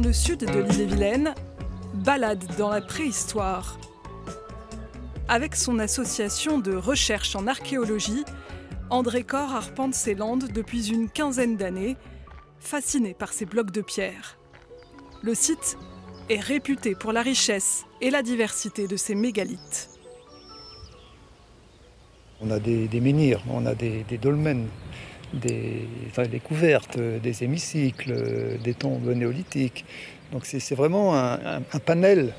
le sud de l'Ille-et-Vilaine, balade dans la préhistoire. Avec son association de recherche en archéologie, André Cor arpente ces landes depuis une quinzaine d'années, fasciné par ces blocs de pierre. Le site est réputé pour la richesse et la diversité de ses mégalithes. On a des menhirs, on a des dolmens, des couvertes, des hémicycles, des tombes néolithiques. Donc c'est vraiment un panel.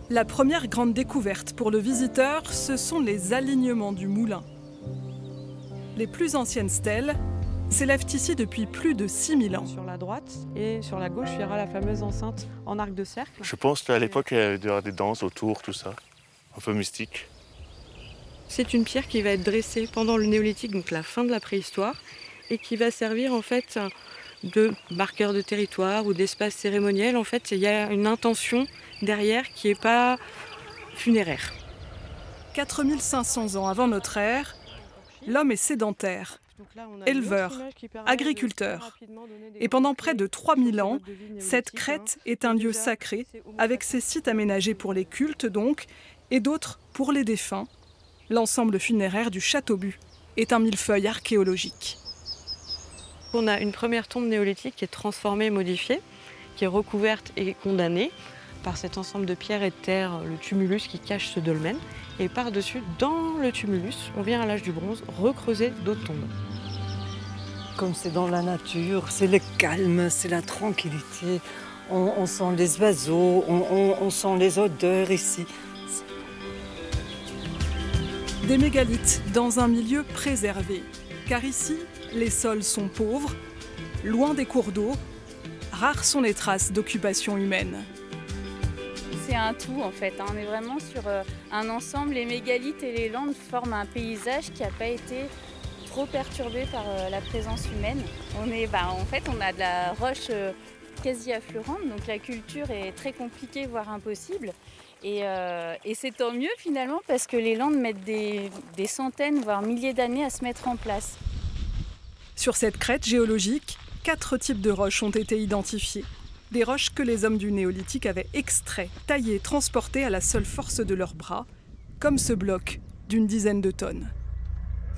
La première grande découverte pour le visiteur, ce sont les alignements du moulin. Les plus anciennes stèles s'élèvent ici depuis plus de 6000 ans. Sur la droite et sur la gauche, il y aura la fameuse enceinte en arc de cercle. Je pense qu'à l'époque, il y avait des danses autour, tout ça, un peu mystique. C'est une pierre qui va être dressée pendant le néolithique, donc la fin de la préhistoire, et qui va servir en fait de marqueur de territoire ou d'espace cérémoniel. En fait, il y a une intention derrière qui n'est pas funéraire. 4500 ans avant notre ère, l'homme est sédentaire, éleveur, agriculteur. Et pendant près de 3000 ans, cette crête est un lieu sacré, avec ses sites aménagés pour les cultes donc, et d'autres pour les défunts. L'ensemble funéraire du Château-Bu est un millefeuille archéologique. On a une première tombe néolithique qui est transformée, modifiée, qui est recouverte et condamnée par cet ensemble de pierres et de terre, le tumulus qui cache ce dolmen. Et par-dessus, dans le tumulus, on vient à l'âge du bronze recreuser d'autres tombes. Comme c'est dans la nature, c'est le calme, c'est la tranquillité. On sent les oiseaux, on sent les odeurs ici. Des mégalithes dans un milieu préservé, car ici, les sols sont pauvres, loin des cours d'eau, rares sont les traces d'occupation humaine. C'est un tout en fait, on est vraiment sur un ensemble. Les mégalithes et les landes forment un paysage qui n'a pas été trop perturbé par la présence humaine. En fait, on a de la roche quasi affleurante, donc la culture est très compliquée, voire impossible. Et c'est tant mieux finalement parce que les landes mettent des centaines, voire milliers d'années à se mettre en place. Sur cette crête géologique, 4 types de roches ont été identifiés. Des roches que les hommes du néolithique avaient extraites, taillées, transportées à la seule force de leurs bras, comme ce bloc d'une dizaine de tonnes.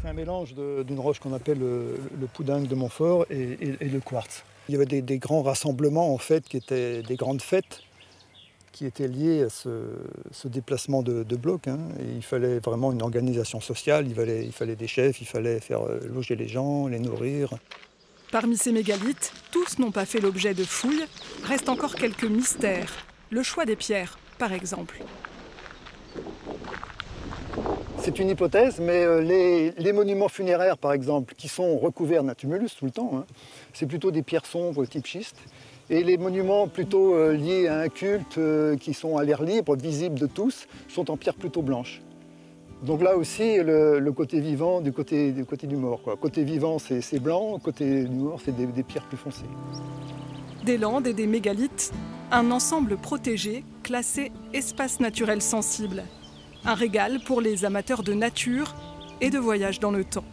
C'est un mélange d'une roche qu'on appelle le poudingue de Montfort et le quartz. Il y avait des grands rassemblements en fait qui étaient des grandes fêtes qui étaient liées à ce déplacement de blocs. Et il fallait vraiment une organisation sociale, il fallait des chefs, il fallait faire loger les gens, les nourrir. Parmi ces mégalithes, tous n'ont pas fait l'objet de fouilles, restent encore quelques mystères. Le choix des pierres, par exemple. C'est une hypothèse, mais les monuments funéraires, par exemple, qui sont recouverts d'un tumulus tout le temps, c'est plutôt des pierres sombres type schiste. Et les monuments plutôt liés à un culte, qui sont à l'air libre, visibles de tous, sont en pierre plutôt blanche. Donc là aussi, le côté vivant du côté du mort. Côté vivant, c'est blanc, côté du mort, c'est des pierres plus foncées. Des landes et des mégalithes, un ensemble protégé, classé espace naturel sensible. Un régal pour les amateurs de nature et de voyage dans le temps.